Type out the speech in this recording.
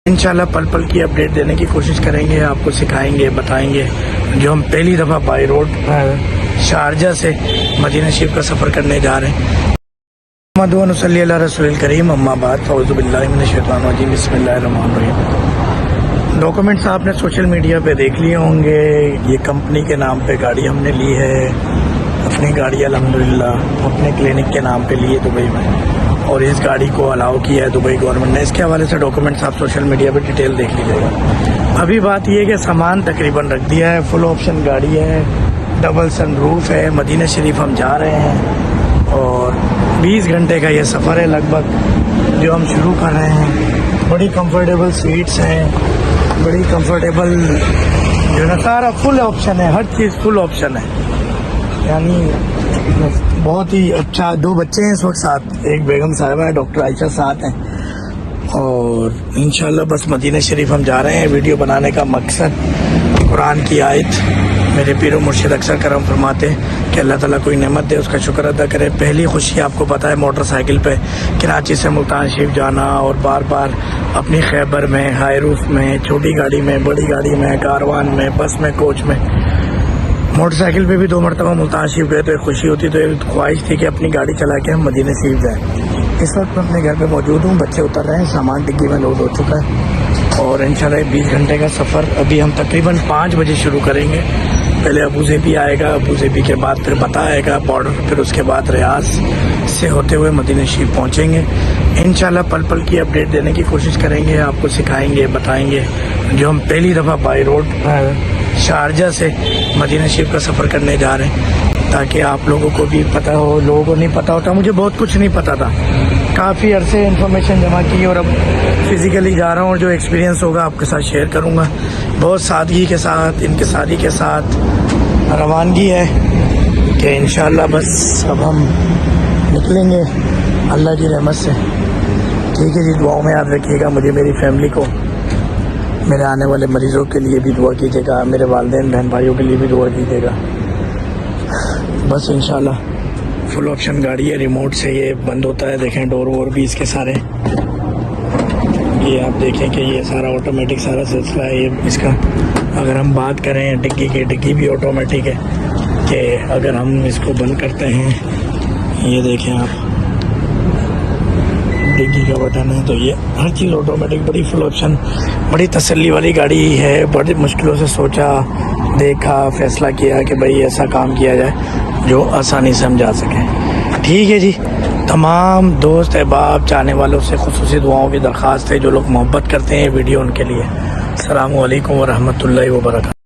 इंशाल्लाह पल पल की अपडेट देने की कोशिश करेंगे, आपको सिखाएंगे, बताएंगे। जो हम पहली दफ़ा बाई रोड शारजा से मदीना शरीफ का सफ़र करने जा रहे हैं। मदुअनुसल्ली अला रसूलिल करीम, अम्मा बाद, फ़ौज़ु बिल्लाहि मिनश शैतानिर रजीम, बिस्मिल्लाहिर रहमानिर रहीम। डॉक्यूमेंट्स आपने सोशल मीडिया पे देख लिए होंगे। ये कंपनी के नाम पे गाड़ी हमने ली है, अपनी गाड़ी अल्हम्दुलिल्लाह अपने क्लिनिक के नाम पे ली है दुबई में, और इस गाड़ी को अलाउ किया है दुबई गवर्नमेंट ने। इसके हवाले से डॉक्यूमेंट्स आप सोशल मीडिया पे डिटेल देख लीजिएगा। अभी बात ये है कि सामान तकरीबन रख दिया है, फुल ऑप्शन गाड़ी है, डबल सन रूफ है। मदीना शरीफ हम जा रहे हैं और 20 घंटे का ये सफ़र है लगभग जो हम शुरू कर रहे हैं। बड़ी कंफर्टेबल सीट्स हैं, बड़ी कंफर्टेबल जो ना सारा फुल ऑप्शन है, हर चीज़ फुल ऑप्शन है, यानी बहुत ही अच्छा। 2 बच्चे हैं इस वक्त साथ, एक बेगम साहिबा है, डॉक्टर आयशा साथ हैं। और इंशाल्लाह बस मदीना शरीफ हम जा रहे हैं। वीडियो बनाने का मकसद कुरान की आयत, मेरे पीर व मुर्शिद अक्सर करम फरमाते हैं कि अल्लाह ताला कोई नेमत दे उसका शुक्र अदा करे। पहली खुशी आपको पता है मोटरसाइकिल पे कराची से मुल्तान शरीफ जाना, और बार बार अपनी खैबर में, हाई रूफ में, छोटी गाड़ी में, बड़ी गाड़ी में, कारवान में, बस में, कोच में, मोटरसाइकिल पे भी 2 मरतबा मुल्तान शरीफ गए तो एक खुशी होती। तो एक ख्वाहिश थी कि अपनी गाड़ी चला के हम मदीना शरीफ जाएँ। इस वक्त मैं अपने घर पे मौजूद हूँ, बच्चे उतर रहे हैं, सामान डिग्गी में लोड हो चुका है और इंशाल्लाह 20 घंटे का सफ़र अभी हम तकरीबन 5 बजे शुरू करेंगे। पहले अबू ज़ेबी आएगा, अबू ज़ेबी के बाद फिर बता आएगा बॉर्डर, फिर उसके बाद रियाज से होते हुए मदीना शरीफ पहुँचेंगे। इंशाल्लाह पल पल की अपडेट देने की कोशिश करेंगे, आपको सिखाएंगे, बताएंगे। जो हम पहली दफ़ा बाई रोड शारजा से मदीना शरीफ का सफ़र करने जा रहे हैं, ताकि आप लोगों को भी पता हो। लोगों को नहीं पता होता, मुझे बहुत कुछ नहीं पता था, काफ़ी अरसे इन्फॉर्मेशन जमा की और अब फिज़िकली जा रहा हूँ और जो एक्सपीरियंस होगा आपके साथ शेयर करूँगा। बहुत सादगी के साथ, इनकिसारी के साथ रवानगी है कि इंशाल्लाह बस अब हम निकलेंगे अल्लाह की रहमत से। ठीक है जी, दुआओं में याद रखिएगा मुझे, मेरी फैमिली को, मेरे आने वाले मरीज़ों के लिए भी दुआ कीजिएगा, मेरे वालिदैन बहन भाइयों के लिए भी दुआ कीजिएगा। बस इंशाल्लाह फुल ऑप्शन गाड़ी है, रिमोट से ये बंद होता है। देखें डोर वोर भी इसके सारे, ये आप देखें कि ये सारा ऑटोमेटिक सारा सिलसिला है ये इसका। अगर हम बात करें डिग्गी की, डिग्गी भी ऑटोमेटिक है कि अगर हम इसको बंद करते हैं, ये देखें आप, डिग्गी का बटन है, तो ये हर चीज़ ऑटोमेटिक, बड़ी फुल ऑप्शन, बड़ी तसल्ली वाली गाड़ी है। बड़ी मुश्किलों से सोचा, देखा, फैसला किया कि भाई ऐसा काम किया जाए जो आसानी से हम जा सकें। ठीक है जी, तमाम दोस्त अहबाब चाहने वालों से खुसूसी दुआओं की दरख्वास्त है। जो लोग मोहब्बत करते हैं वीडियो, उनके लिए अस्सलामु अलैकुम व रहमतुल्लाहि व बरकातहू।